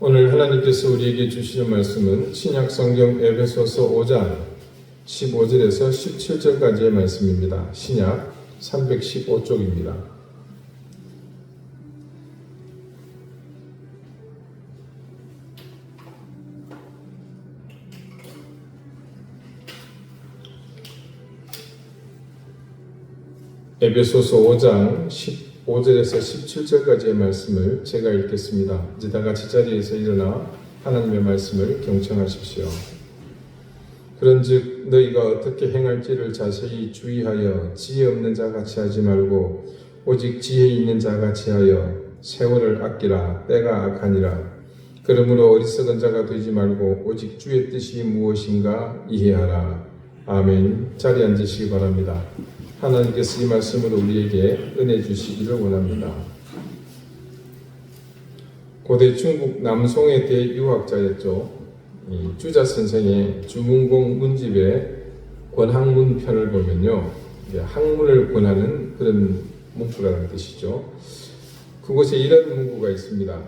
오늘 하나님께서 우리에게 주시는 말씀은 신약성경 에베소서 5장 15절에서 17절까지의 말씀입니다. 신약 315쪽입니다. 에베소서 5장 15절에서 17절까지의 말씀을 제가 읽겠습니다. 이제 다 같이 자리에서 일어나 하나님의 말씀을 경청하십시오. 그런즉 너희가 어떻게 행할지를 자세히 주의하여 지혜 없는 자같이 하지 말고 오직 지혜 있는 자같이 하여 세월을 아끼라. 때가 악하니라. 그러므로 어리석은 자가 되지 말고 오직 주의 뜻이 무엇인가 이해하라. 아멘. 자리에 앉으시기 바랍니다. 하나님께서 이 말씀으로 우리에게 은혜 주시기를 원합니다. 고대 중국 남송의 대유학자였죠. 주자 선생의 주문공 문집의 권학문 편을 보면요, 학문을 권하는 그런 문구라는 뜻이죠. 그곳에 이런 문구가 있습니다.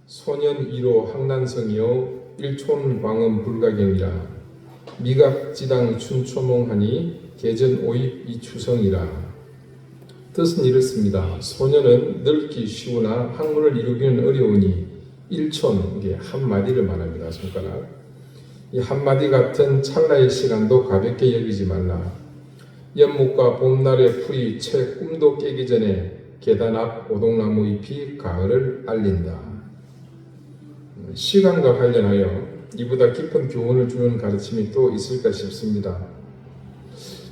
소년 1호 학난성이요 일촌 광음 불가경이라. 미각지당 춘초몽하니 계전 오입 이추성이라. 뜻은 이렇습니다. 소년은 늙기 쉬우나 학문을 이루기는 어려우니 일촌, 이게 한마디를 말합니다. 손가락. 이 한마디 같은 찰나의 시간도 가볍게 여기지 말라. 연못과 봄날의 풀이 채 꿈도 깨기 전에 계단 앞 오동나무 잎이 가을을 알린다. 시간과 관련하여 이보다 깊은 교훈을 주는 가르침이 또 있을까 싶습니다.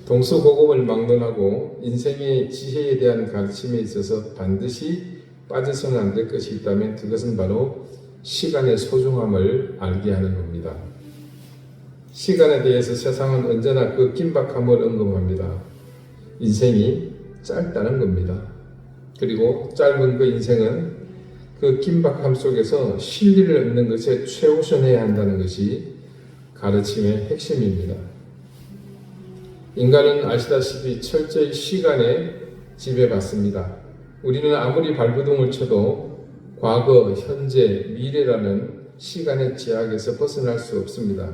동서고금을 막론하고 인생의 지혜에 대한 가르침에 있어서 반드시 빠져서는 안 될 것이 있다면 그것은 바로 시간의 소중함을 알게 하는 겁니다. 시간에 대해서 세상은 언제나 그 긴박함을 언급합니다. 인생이 짧다는 겁니다. 그리고 짧은 그 인생은 그 긴박함 속에서 진리를 얻는 것에 최우선해야 한다는 것이 가르침의 핵심입니다. 인간은 아시다시피 철저히 시간에 지배받습니다. 우리는 아무리 발버둥을 쳐도 과거, 현재, 미래라는 시간의 제약에서 벗어날 수 없습니다.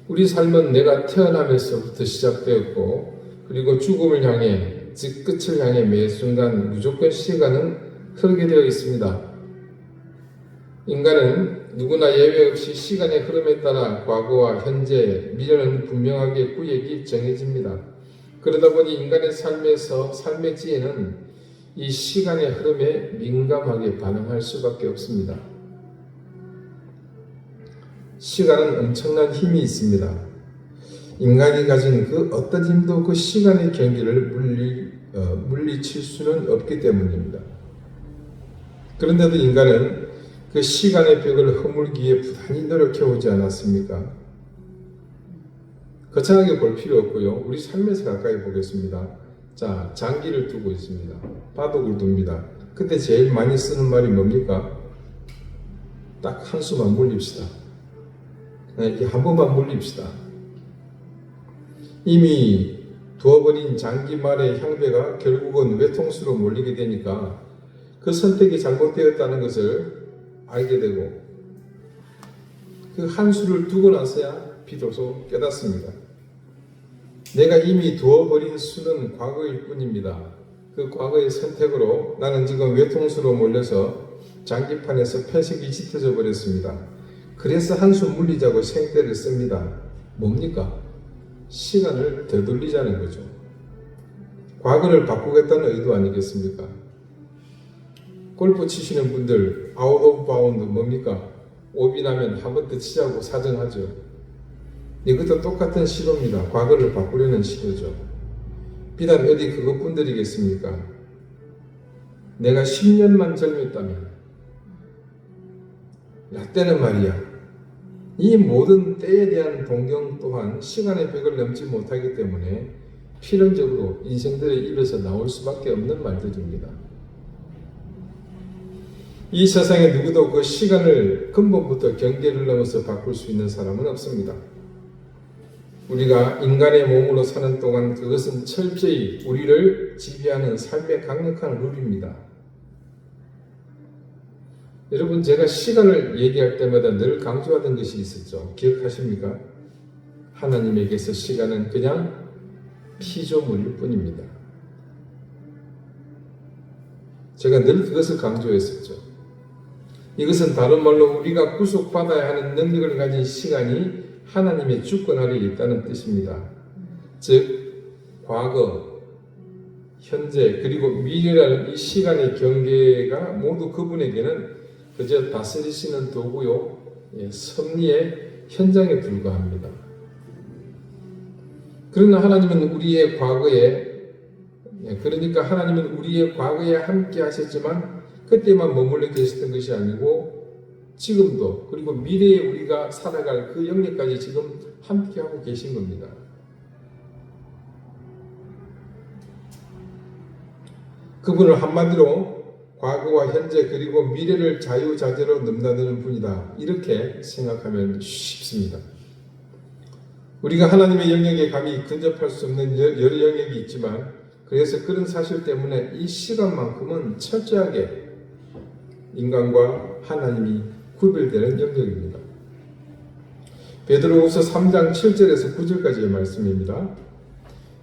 우리 삶은 내가 태어나면서부터 시작되었고, 그리고 죽음을 향해, 즉 끝을 향해 매 순간 무조건 시간은 흐르게 되어 있습니다. 인간은 누구나 예외 없이 시간의 흐름에 따라 과거와 현재, 미래는 분명하게 구획이 정해집니다. 그러다 보니 인간의 삶의 지혜는 이 시간의 흐름에 민감하게 반응할 수밖에 없습니다. 시간은 엄청난 힘이 있습니다. 인간이 가진 그 어떤 힘도 그 시간의 경기를 물리칠 수는 없기 때문입니다. 그런데도 인간은 그 시간의 벽을 허물기에 부단히 노력해오지 않았습니까? 거창하게 볼 필요 없고요. 우리 삶에서 가까이 보겠습니다. 자, 장기를 두고 있습니다. 바둑을 둡니다. 그때 제일 많이 쓰는 말이 뭡니까? 딱 한 수만 물립시다. 한 번만 물립시다. 이미 두어버린 장기 말의 향배가 결국은 외통수로 몰리게 되니까 그 선택이 잘못되었다는 것을 알게 되고 그 한 수를 두고 나서야 비로소 깨닫습니다. 내가 이미 두어버린 수는 과거일 뿐입니다. 그 과거의 선택으로 나는 지금 외통수로 몰려서 장기판에서 패색이 짙어져 버렸습니다. 그래서 한 수 물리자고 생떼를 씁니다. 뭡니까? 시간을 되돌리자는 거죠. 과거를 바꾸겠다는 의도 아니겠습니까? 골프 치시는 분들 아웃 오브 바운드 뭡니까? 오비 나면 한 번 더 치자고 사정하죠. 이것도 똑같은 시도입니다. 과거를 바꾸려는 시도죠. 비단 어디 그것뿐들이겠습니까? 내가 10년만 젊었다면 라떼는 말이야. 이 모든 때에 대한 동경 또한 시간의 벽을 넘지 못하기 때문에 필연적으로 인생들의 입에서 나올 수밖에 없는 말들입니다. 이 세상에 누구도 그 시간을 근본부터 경계를 넘어서 바꿀 수 있는 사람은 없습니다. 우리가 인간의 몸으로 사는 동안 그것은 철저히 우리를 지배하는 삶의 강력한 룰입니다. 여러분, 제가 시간을 얘기할 때마다 늘 강조하던 것이 있었죠. 기억하십니까? 하나님에게서 시간은 그냥 피조물일 뿐입니다. 제가 늘 그것을 강조했었죠. 이것은 다른 말로 우리가 구속받아야 하는 능력을 가진 시간이 하나님의 주권 아래에 있다는 뜻입니다. 즉, 과거, 현재, 그리고 미래라는 이 시간의 경계가 모두 그분에게는 그저 다스리시는 도구요, 섭리의 현장에 불과합니다. 그러나 하나님은 우리의 과거에, 그러니까 하나님은 우리의 과거에 함께 하셨지만 그때만 머물러 계셨던 것이 아니고 지금도, 그리고 미래에 우리가 살아갈 그 영역까지 지금 함께 하고 계신 겁니다. 그분을 한마디로 과거와 현재 그리고 미래를 자유자재로 넘나드는 분이다, 이렇게 생각하면 쉽습니다. 우리가 하나님의 영역에 감히 근접할 수 없는 여러 영역이 있지만, 그래서 그런 사실 때문에 이 시간만큼은 철저하게 인간과 하나님이 구별되는 영역입니다. 베드로후서 3장 7절에서 9절까지의 말씀입니다.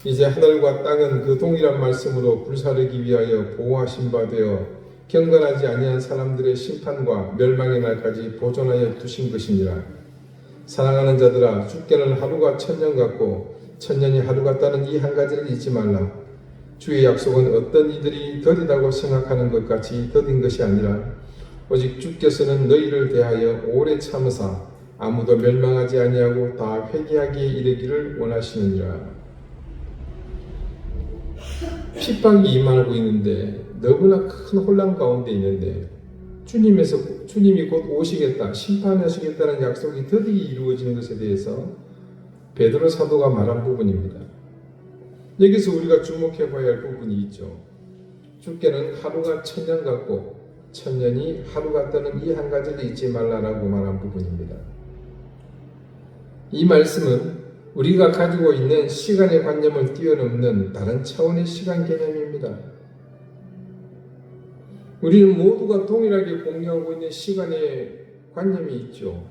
이제 하늘과 땅은 그 동일한 말씀으로 불사르기 위하여 보호하신 바 되어 경건하지 아니한 사람들의 심판과 멸망의 날까지 보존하여 두신 것이니라. 사랑하는 자들아, 주께는 하루가 천년 같고 천년이 하루 같다는 이 한 가지를 잊지 말라. 주의 약속은 어떤 이들이 더디다고 생각하는 것 같이 더딘 것이 아니라 오직 주께서는 너희를 대하여 오래 참으사 아무도 멸망하지 아니하고 다 회개하기에 이르기를 원하시느니라. 핍박이 임하고 있는데, 너무나 큰 혼란 가운데 있는데 주님이 곧 오시겠다, 심판하시겠다는 약속이 드디어 이루어지는 것에 대해서 베드로 사도가 말한 부분입니다. 여기서 우리가 주목해 봐야 할 부분이 있죠. 주께는 하루가 천년 같고 천년이 하루 같다는 이 한 가지를 잊지 말라라고 말한 부분입니다. 이 말씀은 우리가 가지고 있는 시간의 관념을 뛰어넘는 다른 차원의 시간 개념입니다. 우리는 모두가 동일하게 공유하고 있는 시간의 관념이 있죠.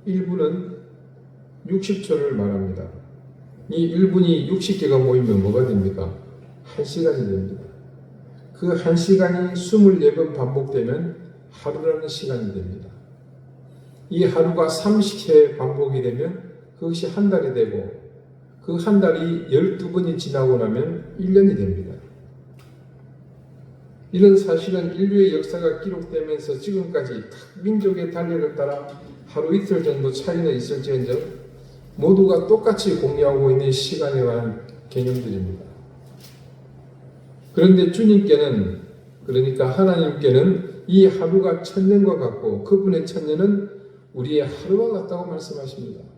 1분은 60초를 말합니다. 이 1분이 60개가 모이면 뭐가 됩니까? 1시간이 됩니다. 그 1시간이 24번 반복되면 하루라는 시간이 됩니다. 이 하루가 30회 반복이 되면 그것이 한 달이 되고, 그 한 달이 12번이 지나고 나면 1년이 됩니다. 이런 사실은 인류의 역사가 기록되면서 지금까지 각 민족의 달력을 따라 하루 이틀 정도 차이는 있을지언정 모두가 똑같이 공유하고 있는 시간에 관한 개념들입니다. 그런데 주님께는, 그러니까 하나님께는 이 하루가 천년과 같고 그분의 천년은 우리의 하루와 같다고 말씀하십니다.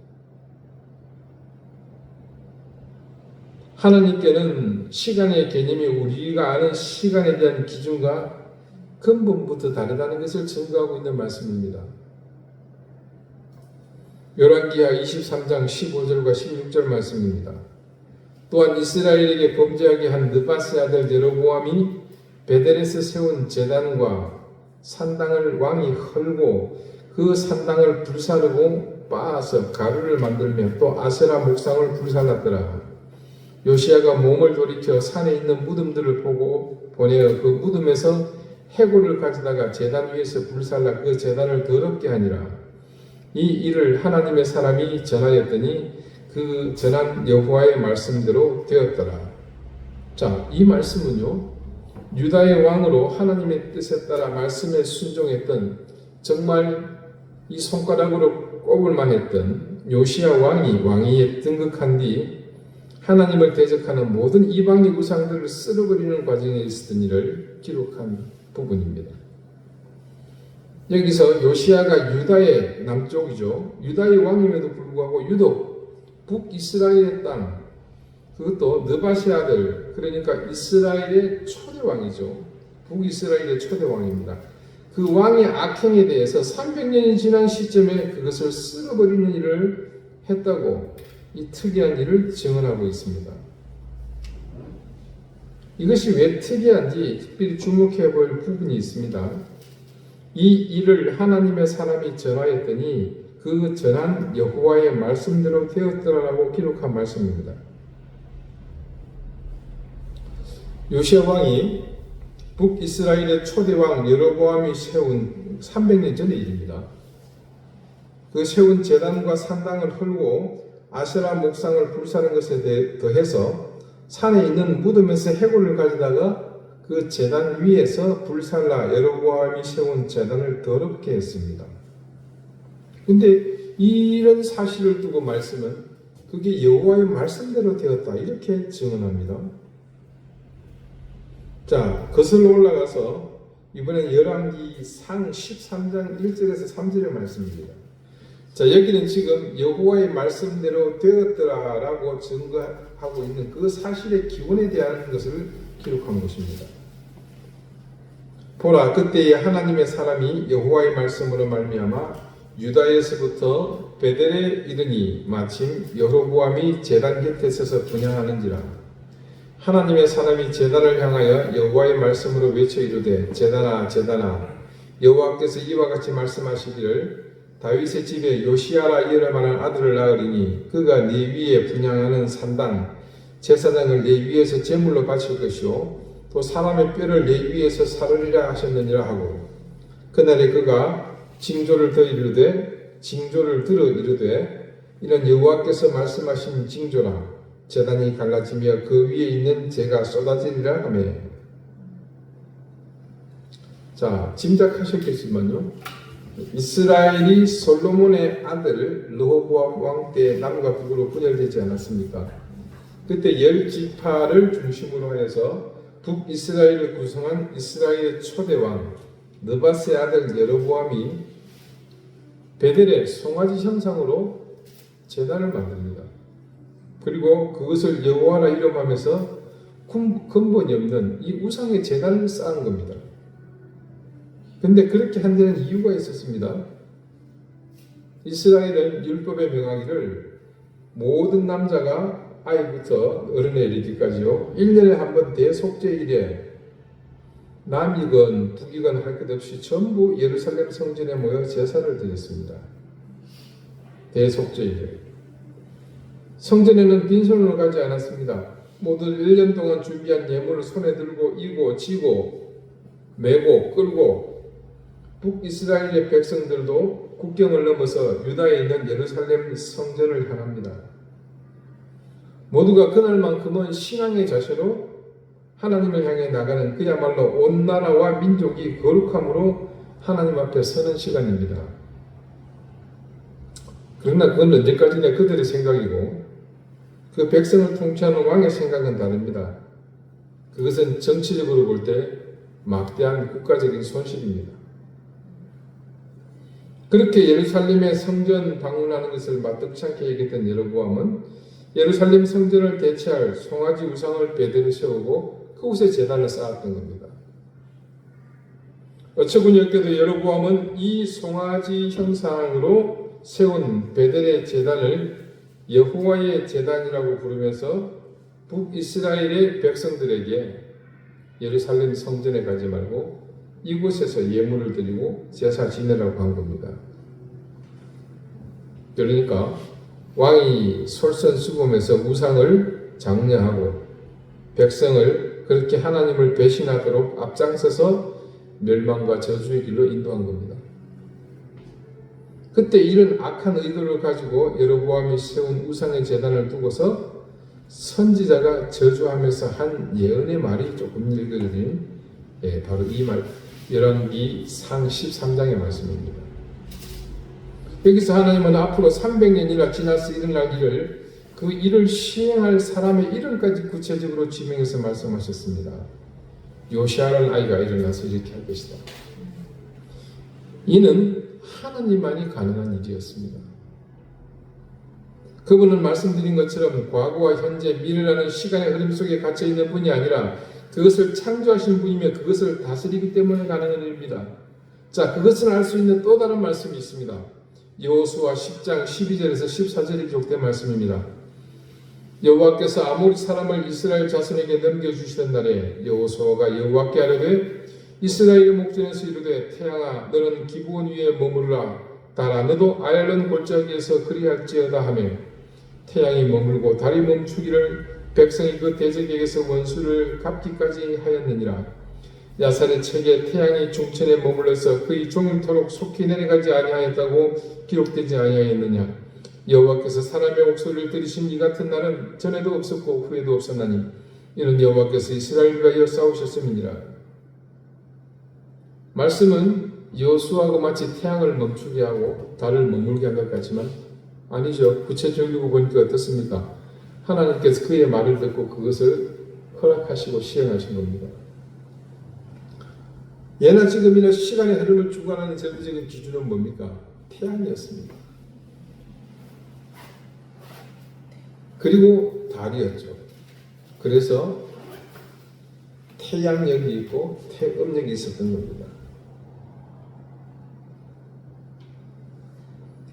하나님께는 시간의 개념이 우리가 아는 시간에 대한 기준과 근본부터 다르다는 것을 증거하고 있는 말씀입니다. 열왕기하 23장 15절과 16절 말씀입니다. 또한 이스라엘에게 범죄하게 한 느바스의 아들 여로보암이 베델에서 세운 제단과 산당을 왕이 헐고 그 산당을 불사르고 빻아서 가루를 만들며 또 아세라 목상을 불살랐더라. 요시야가 몸을 돌이켜 산에 있는 무덤들을 보내어 그 무덤에서 해골을 가져다가 제단 위에서 불살라 그 제단을 더럽게 하니라. 이 일을 하나님의 사람이 전하였더니 그 전한 여호와의 말씀대로 되었더라. 자, 이 말씀은요, 유다의 왕으로 하나님의 뜻에 따라 말씀에 순종했던, 정말 이 손가락으로 꼽을만 했던 요시야 왕이 왕위에 등극한 뒤 하나님을 대적하는 모든 이방의 우상들을 쓸어버리는 과정에 있었던 일을 기록한 부분입니다. 여기서 요시야가 유다의 남쪽이죠. 유다의 왕임에도 불구하고 유독 북이스라엘의 땅, 그것도 느바시 아들, 그러니까 이스라엘의 초대왕이죠. 북이스라엘의 초대왕입니다. 그 왕의 악행에 대해서 300년이 지난 시점에 그것을 쓸어버리는 일을 했다고 이 특이한 일을 증언하고 있습니다. 이것이 왜 특이한지 특별히 주목해 볼 부분이 있습니다. 이 일을 하나님의 사람이 전하였더니 그 전한 여호와의 말씀대로 되었더라라고 기록한 말씀입니다. 요시야 왕이 북이스라엘의 초대왕 여로보암이 세운 300년 전의 일입니다. 그 세운 제단과 산당을 헐고 아세라 목상을 불사는 것에 더해서 산에 있는 무덤에서 해골을 가져다가 그 제단 위에서 불살라 여로보암이 세운 제단을 더럽게 했습니다. 근데 이런 사실을 두고 말씀은 그게 여호와의 말씀대로 되었다 이렇게 증언합니다. 자, 거슬러 올라가서 이번엔 열왕기상 13장 1절에서 3절의 말씀입니다. 자, 여기는 지금 여호와의 말씀대로 되었더라라고 증거하고 있는 그 사실의 기원에 대한 것을 기록한 것입니다. 보라, 그때에 하나님의 사람이 여호와의 말씀으로 말미암아 유다에서부터 베델에 이르니 마침 여로보암이 제단 곁에 서서 분향하는지라. 하나님의 사람이 제단을 향하여 여호와의 말씀으로 외쳐 이르되 제단아 제단아 여호와께서 이와 같이 말씀하시기를 다윗의 집에 요시야라 이르마는 아들을 낳으리니 그가 네 위에 분향하는 산당 제사장을 네 위에서 제물로 바칠 것이요 또 사람의 뼈를 내 위에서 사르리라 하셨느니라 하고 그날에 그가 징조를 들어 이르되 이는 여호와께서 말씀하신 징조라 제단이 갈라지며 그 위에 있는 재가 쏟아지리라 하며. 자, 짐작하셨겠지만요, 이스라엘이 솔로몬의 아들 르호보암 왕 때 남과 북으로 분열되지 않았습니까? 그때 10지파를 중심으로 해서 북이스라엘을 구성한 이스라엘의 초대왕 느바스의 아들 여로보암이 베델의 송아지 형상으로 제단을 만듭니다. 그리고 그것을 여호와라 이름하면서 근본이 없는 이 우상의 제단을 쌓은 겁니다. 근데 그렇게 한 데는 이유가 있었습니다. 이스라엘은 율법에 명하기를 모든 남자가 아이부터 어른에 이르기까지요 1년에 한 번 대속죄일에 남이건 북이건 할 것 없이 전부 예루살렘 성전에 모여 제사를 드렸습니다. 대속죄일에 성전에는 빈손으로 가지 않았습니다. 모두 1년 동안 준비한 예물을 손에 들고 이고 지고 메고 끌고 북이스라엘의 백성들도 국경을 넘어서 유다에 있는 예루살렘 성전을 향합니다. 모두가 그날만큼은 신앙의 자세로 하나님을 향해 나가는 그야말로 온 나라와 민족이 거룩함으로 하나님 앞에 서는 시간입니다. 그러나 그건 언제까지나 그들의 생각이고 그 백성을 통치하는 왕의 생각은 다릅니다. 그것은 정치적으로 볼 때 막대한 국가적인 손실입니다. 그렇게 예루살렘의 성전 방문하는 것을 마땅치 않게 여겼던 여로보암은 예루살렘 성전을 대체할 송아지 우상을 베델에 세우고 그곳에 제단을 쌓았던 겁니다. 어처구니 없게도 여로보암은 이 송아지 형상으로 세운 베델의 제단을 여호와의 제단이라고 부르면서 북이스라엘의 백성들에게 예루살렘 성전에 가지 말고 이곳에서 예물을 드리고 제사 지내라고 한 겁니다. 그러니까 왕이 솔선수범해서 우상을 장려하고 백성을 그렇게 하나님을 배신하도록 앞장서서 멸망과 저주의 길로 인도한 겁니다. 그때 이런 악한 의도를 가지고 여로보암이 세운 우상의 제단을 두고서 선지자가 저주하면서 한 예언의 말이 조금 읽어드린 바로 이 말, 열왕기상 13장의 말씀입니다. 여기서 하나님은 앞으로 300년이나 지나서 일어날 일을 그 일을 시행할 사람의 이름까지 구체적으로 지명해서 말씀하셨습니다. 요시아라는 아이가 일어나서 이렇게 할 것이다. 이는 하나님만이 가능한 일이었습니다. 그분은 말씀드린 것처럼 과거와 현재, 미래라는 시간의 흐름 속에 갇혀있는 분이 아니라 그것을 창조하신 분이며 그것을 다스리기 때문에 가능한 일입니다. 자, 그것을 알 수 있는 또 다른 말씀이 있습니다. 여호수아 10장 12절에서 14절에 기록된 말씀입니다. 여호와께서 아모리 사람을 이스라엘 자손에게 넘겨주시던 날에 여호수아가 여호와께 아뢰되 이스라엘의 목전에서 이르되 태양아 너는 기브온 위에 머무르라 달아 너도 아얄론 골짜기에서 그리할지어다 하며 태양이 머물고 달이 멈추기를 백성이 그 대적에게서 원수를 갚기까지 하였느니라. 야살의 책에 태양이 중천에 머물러서 그의 종일토록 속히 내려가지 아니하였다고 기록되지 아니하였느냐. 여호와께서 사람의 목소리를 들으신 이 같은 날은 전에도 없었고 후에도 없었나니 이는 여호와께서 이스라엘을 위하여 싸우셨음이니라. 말씀은 여호수아가 마치 태양을 멈추게 하고 달을 머물게 한 것 같지만 아니죠. 구체적으로 보니까 어떻습니까? 하나님께서 그의 말을 듣고 그것을 허락하시고 시행하신 겁니다. 예나 지금이나 시간의 흐름을 주관하는 절대적인 기준은 뭡니까? 태양이었습니다. 그리고 달이었죠. 그래서 태양력이 있고 태음력이 있었던 겁니다.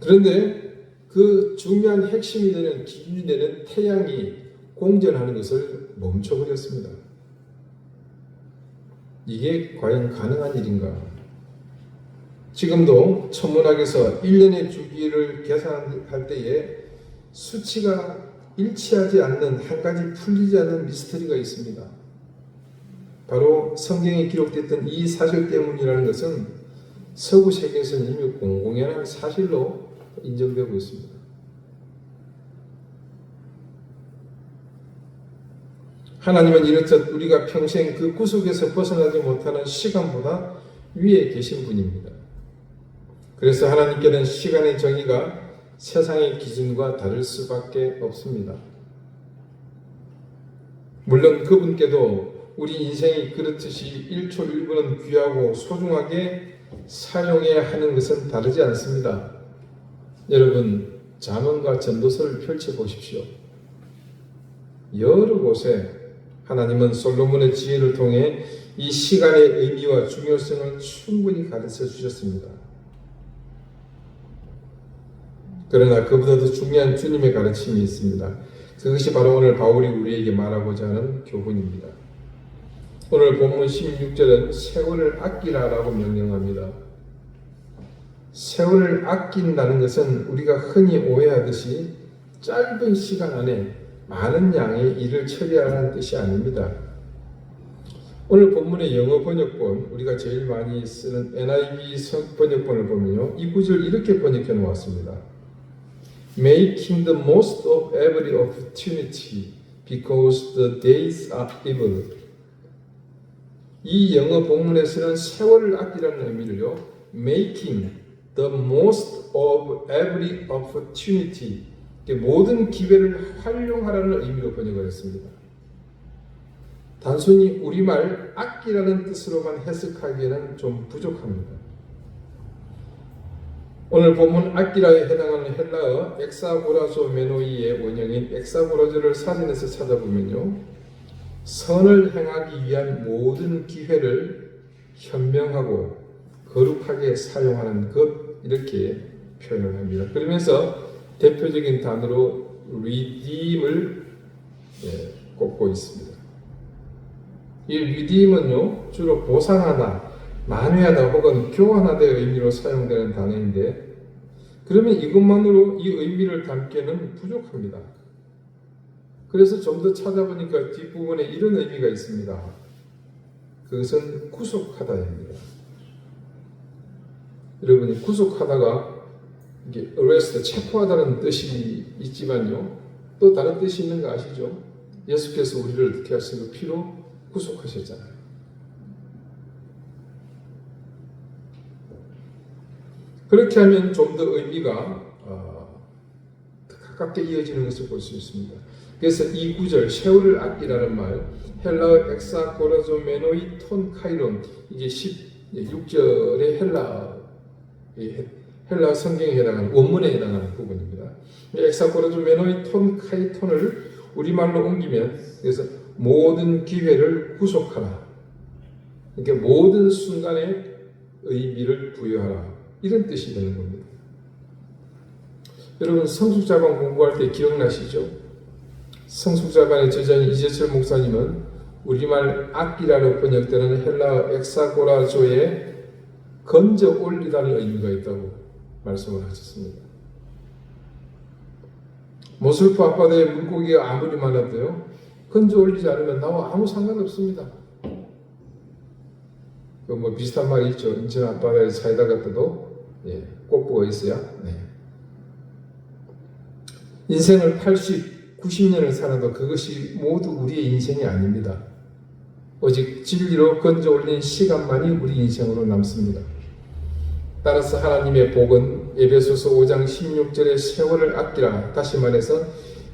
그런데 그 중요한 핵심이 되는 기준이 되는 태양이 공전하는 것을 멈춰버렸습니다. 이게 과연 가능한 일인가? 지금도 천문학에서 1년의 주기를 계산할 때에 수치가 일치하지 않는 한 가지 풀리지 않는 미스터리가 있습니다. 바로 성경에 기록됐던 이 사실 때문이라는 것은 서구 세계에서는 이미 공공연한 사실로 인정되고 있습니다. 하나님은 이렇듯 우리가 평생 그 구속에서 벗어나지 못하는 시간보다 위에 계신 분입니다. 그래서 하나님께는 시간의 정의가 세상의 기준과 다를 수밖에 없습니다. 물론 그분께도 우리 인생이 그렇듯이 1초 1분은 귀하고 소중하게 사용해야 하는 것은 다르지 않습니다. 여러분, 잠언과 전도서를 펼쳐보십시오. 여러 곳에 하나님은 솔로몬의 지혜를 통해 이 시간의 의미와 중요성을 충분히 가르쳐 주셨습니다. 그러나 그보다도 중요한 주님의 가르침이 있습니다. 그것이 바로 오늘 바울이 우리에게 말하고자 하는 교훈입니다. 오늘 본문 16절은 세월을 아끼라라고 명령합니다. 세월을 아낀다는 것은 우리가 흔히 오해하듯이 짧은 시간 안에 많은 양의 일을 처리하라는 뜻이 아닙니다. 오늘 본문의 영어 번역본, 우리가 제일 많이 쓰는 NIV 번역본을 보면요, 이 구절을 이렇게 번역해 놓았습니다. Making the most of every opportunity because the days are evil. 이 영어 본문에서는 세월을 아끼라는 의미를요, making the most of every opportunity, 모든 기회를 활용하라는 의미로 번역을 했습니다. 단순히 우리말 아끼라는 뜻으로만 해석하기에는 좀 부족합니다. 오늘 본문 아끼라에 해당하는 헬라어 엑사고라조 메노이의 원형인 엑사고라조를 사전에서 찾아보면요, 선을 행하기 위한 모든 기회를 현명하고 거룩하게 사용하는 것, 이렇게 표현을 합니다. 그러면서 대표적인 단어로 redeem을 꼽고 있습니다. 이 redeem은요, 주로 보상하다, 만회하다 혹은 교환하다의 의미로 사용되는 단어인데, 그러면 이것만으로 이 의미를 담기에는 부족합니다. 그래서 좀 더 찾아보니까 뒷부분에 이런 의미가 있습니다. 그것은 구속하다입니다. 여러분이 구속하다가 이게 arrest, 체포하다는 뜻이 있지만요, 또 다른 뜻이 있는 거 아시죠? 예수께서 우리를 어떻게 하시고 피로 구속하셨잖아요. 그렇게 하면 좀 더 의미가 가깝게 이어지는 것을 볼 수 있습니다. 그래서 이 구절, 세월을 아끼라는 말, 헬라어 엑사고라조 메노이 톤 카이론, 이게 16절의 헬라 성경에 해당하는, 원문에 해당하는 부분입니다. 엑사고라조 메노이 톤 카이톤을 우리말로 옮기면, 그래서 모든 기회를 구속하라, 그러니까 모든 순간에 의미를 부여하라, 이런 뜻이 되는 겁니다. 여러분, 성숙자반 공부할 때 기억나시죠? 성숙자반의 저자인 이재철 목사님은 우리말 악기라로 번역되는 헬라어 엑사고라조에 건져 올리다는 의미가 있다고 말씀을 하셨습니다. 모슬프 앞바다에 물고기가 아무리 많아도요, 건져 올리지 않으면 나와 아무 상관없습니다. 그 뭐 비슷한 말이 있죠. 인천 앞바다에 사이다 갖다도 꽃보가 있어야. 인생을 80, 90년을 살아도 그것이 모두 우리의 인생이 아닙니다. 오직 진리로 건져 올린 시간만이 우리 인생으로 남습니다. 따라서 하나님의 복은 에베소서 5장 16절의 세월을 아끼라, 다시 말해서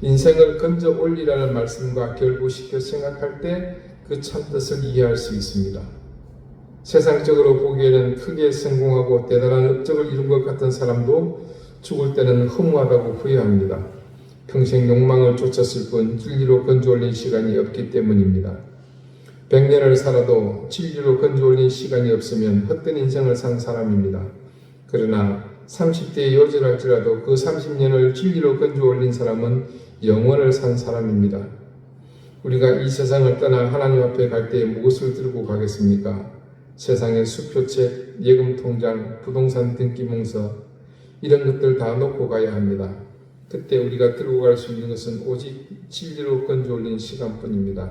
인생을 건져 올리라는 말씀과 결부시켜 생각할 때 그 참뜻을 이해할 수 있습니다. 세상적으로 보기에는 크게 성공하고 대단한 업적을 이룬 것 같은 사람도 죽을 때는 허무하다고 후회합니다. 평생 욕망을 쫓았을 뿐 진리로 건져 올린 시간이 없기 때문입니다. 100년을 살아도 진리로 건져 올린 시간이 없으면 헛된 인생을 산 사람입니다. 그러나 30대에 요절할지라도 그 30년을 진리로 건져 올린 사람은 영원을 산 사람입니다. 우리가 이 세상을 떠나 하나님 앞에 갈 때 무엇을 들고 가겠습니까? 세상의 수표책, 예금통장, 부동산 등기문서 이런 것들 다 놓고 가야 합니다. 그때 우리가 들고 갈 수 있는 것은 오직 진리로 건져 올린 시간뿐입니다.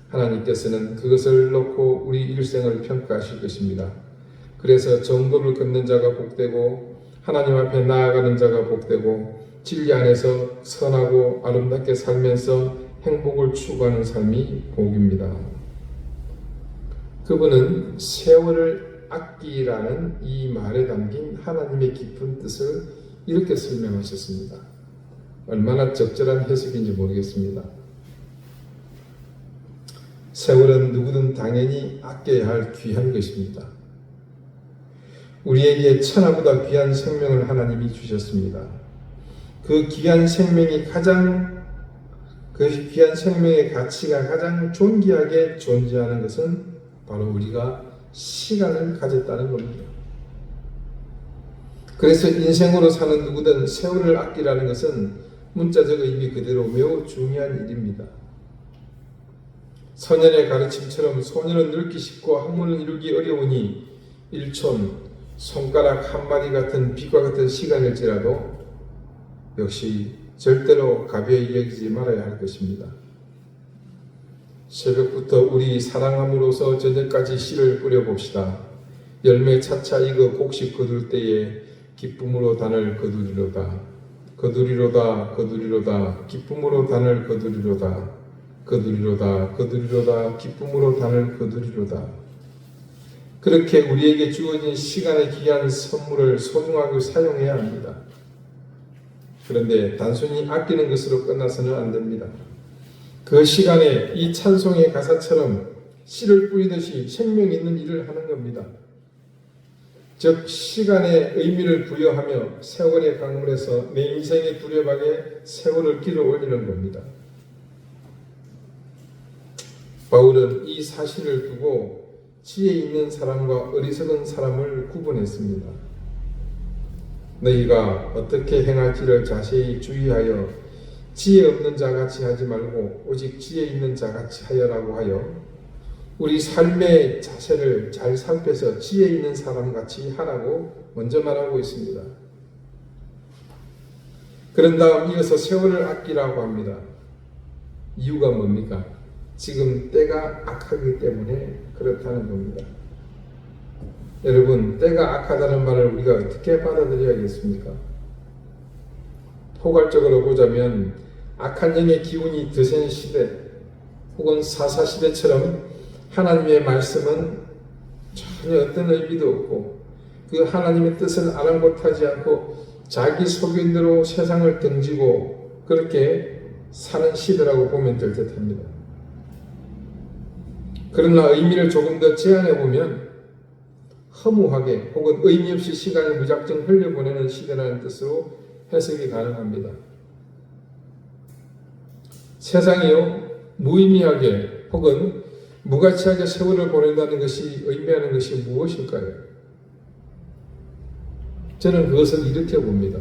하나님께서는 그것을 놓고 우리 일생을 평가하실 것입니다. 그래서 정도를 걷는 자가 복되고 하나님 앞에 나아가는 자가 복되고 진리 안에서 선하고 아름답게 살면서 행복을 추구하는 삶이 복입니다. 그분은 세월을 아끼라는 이 말에 담긴 하나님의 깊은 뜻을 이렇게 설명하셨습니다. 얼마나 적절한 해석인지 모르겠습니다. 세월은 누구든 당연히 아껴야 할 귀한 것입니다. 우리에게 천하보다 귀한 생명을 하나님이 주셨습니다. 그 귀한 생명의 가치가 가장 존귀하게 존재하는 것은 바로 우리가 시간을 가졌다는 겁니다. 그래서 인생으로 사는 누구든 세월을 아끼라는 것은 문자적 의미 그대로 매우 중요한 일입니다. 선현의 가르침처럼 소년은 늙기 쉽고 학문을 이루기 어려우니 일촌, 손가락 한 마디 같은 빛과 같은 시간일지라도 역시 절대로 가벼이 여기지 말아야 할 것입니다. 새벽부터 우리 사랑함으로써 저녁까지 씨를 뿌려봅시다. 열매 차차 익어 곡식 거둘 때에 기쁨으로 단을 거두리로다. 거두리로다 거두리로다 기쁨으로 단을 거두리로다. 거두리로다 거두리로다 기쁨으로 단을 거두리로다. 그렇게 우리에게 주어진 시간의 귀한 선물을 소중하게 사용해야 합니다. 그런데 단순히 아끼는 것으로 끝나서는 안 됩니다. 그 시간에 이 찬송의 가사처럼 씨를 뿌리듯이 생명 있는 일을 하는 겁니다. 즉 시간에 의미를 부여하며 세월의 강물에서 내 인생의 두렵하게 세월을 길어 올리는 겁니다. 바울은 이 사실을 두고 지혜 있는 사람과 어리석은 사람을 구분했습니다. 너희가 어떻게 행할지를 자세히 주의하여 지혜 없는 자같이 하지 말고 오직 지혜 있는 자같이 하여라고 하여 우리 삶의 자세를 잘 살펴서 지혜 있는 사람같이 하라고 먼저 말하고 있습니다. 그런 다음 이어서 세월을 아끼라고 합니다. 이유가 뭡니까? 지금 때가 악하기 때문에 그렇다는 겁니다. 여러분, 때가 악하다는 말을 우리가 어떻게 받아들여야겠습니까? 포괄적으로 보자면 악한 영의 기운이 드센 시대 혹은 사사시대처럼 하나님의 말씀은 전혀 어떤 의미도 없고 그 하나님의 뜻을 아랑곳하지 않고 자기 소견대로 세상을 등지고 그렇게 사는 시대라고 보면 될 듯합니다. 그러나 의미를 조금 더 제한해보면 허무하게 혹은 의미 없이 시간을 무작정 흘려보내는 시대라는 뜻으로 해석이 가능합니다. 세상이요 무의미하게 혹은 무가치하게 세월을 보낸다는 것이 의미하는 것이 무엇일까요? 저는 그것을 이렇게 봅니다.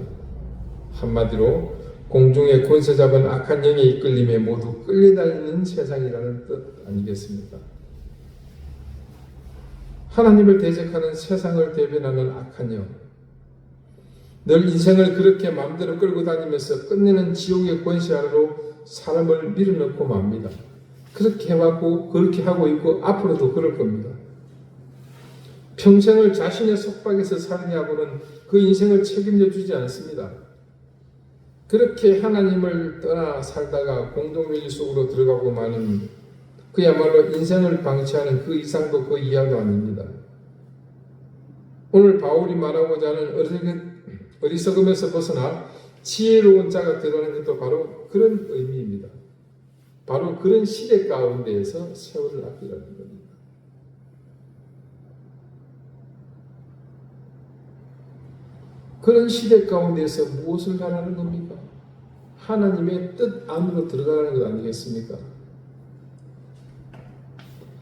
한마디로 공중의 권세 잡은 악한 영의 이끌림에 모두 끌려다니는 세상이라는 뜻 아니겠습니까? 하나님을 대적하는 세상을 대변하는 악한 영, 늘 인생을 그렇게 마음대로 끌고 다니면서 끝내는 지옥의 권세 아래로 사람을 밀어넣고 맙니다. 그렇게 해왔고 그렇게 하고 있고 앞으로도 그럴 겁니다. 평생을 자신의 속박에서 살느냐고는 그 인생을 책임져 주지 않습니다. 그렇게 하나님을 떠나 살다가 공동묘지 속으로 들어가고 마는 그야말로 인생을 방치하는 그 이상도 그 이하도 아닙니다. 오늘 바울이 말하고자 하는 어리석음에서 벗어나 지혜로운 자가 되라는 것도 바로 그런 의미입니다. 바로 그런 시대 가운데에서 세월을 아끼라는 겁니다. 그런 시대 가운데에서 무엇을 하라는 겁니까? 하나님의 뜻 안으로 들어가라는 것 아니겠습니까?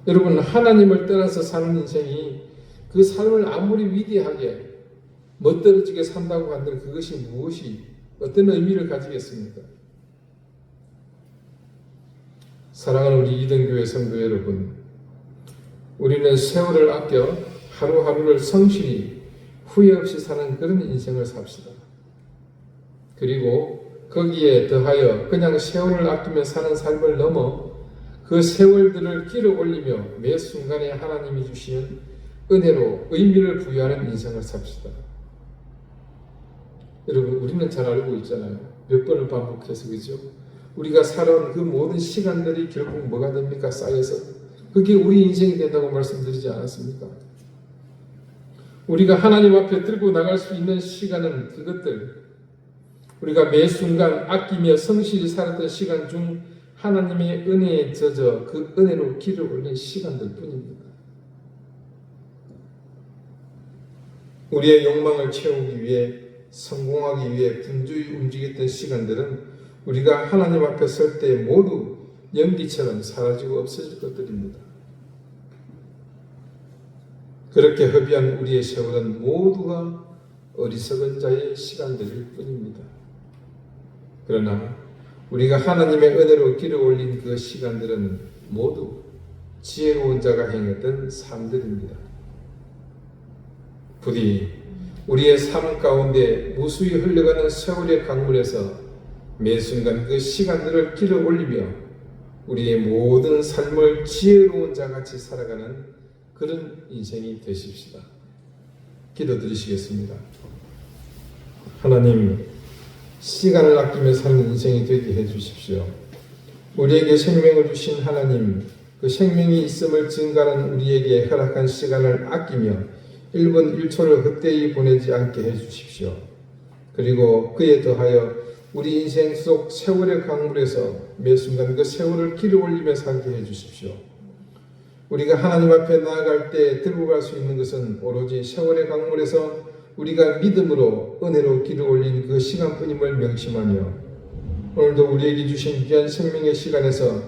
여러분, 하나님을 떠나서 사는 인생이 그 삶을 아무리 위대하게 멋들어지게 산다고 한들 그것이 무엇이 어떤 의미를 가지겠습니까? 사랑하는 우리 이등교회 성도 여러분, 우리는 세월을 아껴 하루하루를 성실히 후회 없이 사는 그런 인생을 삽시다. 그리고 거기에 더하여 그냥 세월을 아끼며 사는 삶을 넘어 그 세월들을 길어 올리며 매 순간에 하나님이 주시는 은혜로 의미를 부여하는 인생을 삽시다. 여러분, 우리는 잘 알고 있잖아요. 몇 번을 반복해서, 그죠? 우리가 살아온 그 모든 시간들이 결국 뭐가 됩니까? 쌓여서. 그게 우리 인생이 된다고 말씀드리지 않았습니까? 우리가 하나님 앞에 들고 나갈 수 있는 시간은 그것들, 우리가 매 순간 아끼며 성실히 살았던 시간 중 하나님의 은혜에 젖어 그 은혜로 길을 올린 시간들 뿐입니다. 우리의 욕망을 채우기 위해, 성공하기 위해 분주히 움직였던 시간들은 우리가 하나님 앞에 설 때 모두 연기처럼 사라지고 없어질 것들입니다. 그렇게 허비한 우리의 세월은 모두가 어리석은 자의 시간들일 뿐입니다. 그러나 우리가 하나님의 은혜로 길을 올린 그 시간들은 모두 지혜로운 자가 행했던 삶들입니다. 부디 우리의 삶 가운데 무수히 흘러가는 세월의 강물에서 매 순간 그 시간들을 길어 올리며 우리의 모든 삶을 지혜로운 자같이 살아가는 그런 인생이 되십시다. 기도드리시겠습니다. 하나님, 시간을 아끼며 사는 인생이 되게 해주십시오. 우리에게 생명을 주신 하나님, 그 생명이 있음을 증가하는 우리에게 허락한 시간을 아끼며 1분 1초를 헛되이 보내지 않게 해주십시오. 그리고 그에 더하여 우리 인생 속 세월의 강물에서 매 순간 그 세월을 길어 올리며 살게 해주십시오. 우리가 하나님 앞에 나아갈 때 들고 갈 수 있는 것은 오로지 세월의 강물에서 우리가 믿음으로 은혜로 길을 올린 그 시간뿐임을 명심하며 오늘도 우리에게 주신 귀한 생명의 시간에서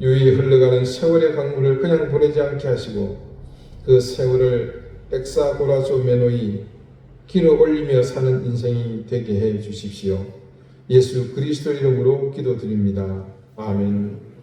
유유히 흘러가는 세월의 강물을 그냥 보내지 않게 하시고 그 세월을 백사고라조 매노이 길어 올리며 사는 인생이 되게 해 주십시오. 예수 그리스도 이름으로 기도드립니다. 아멘.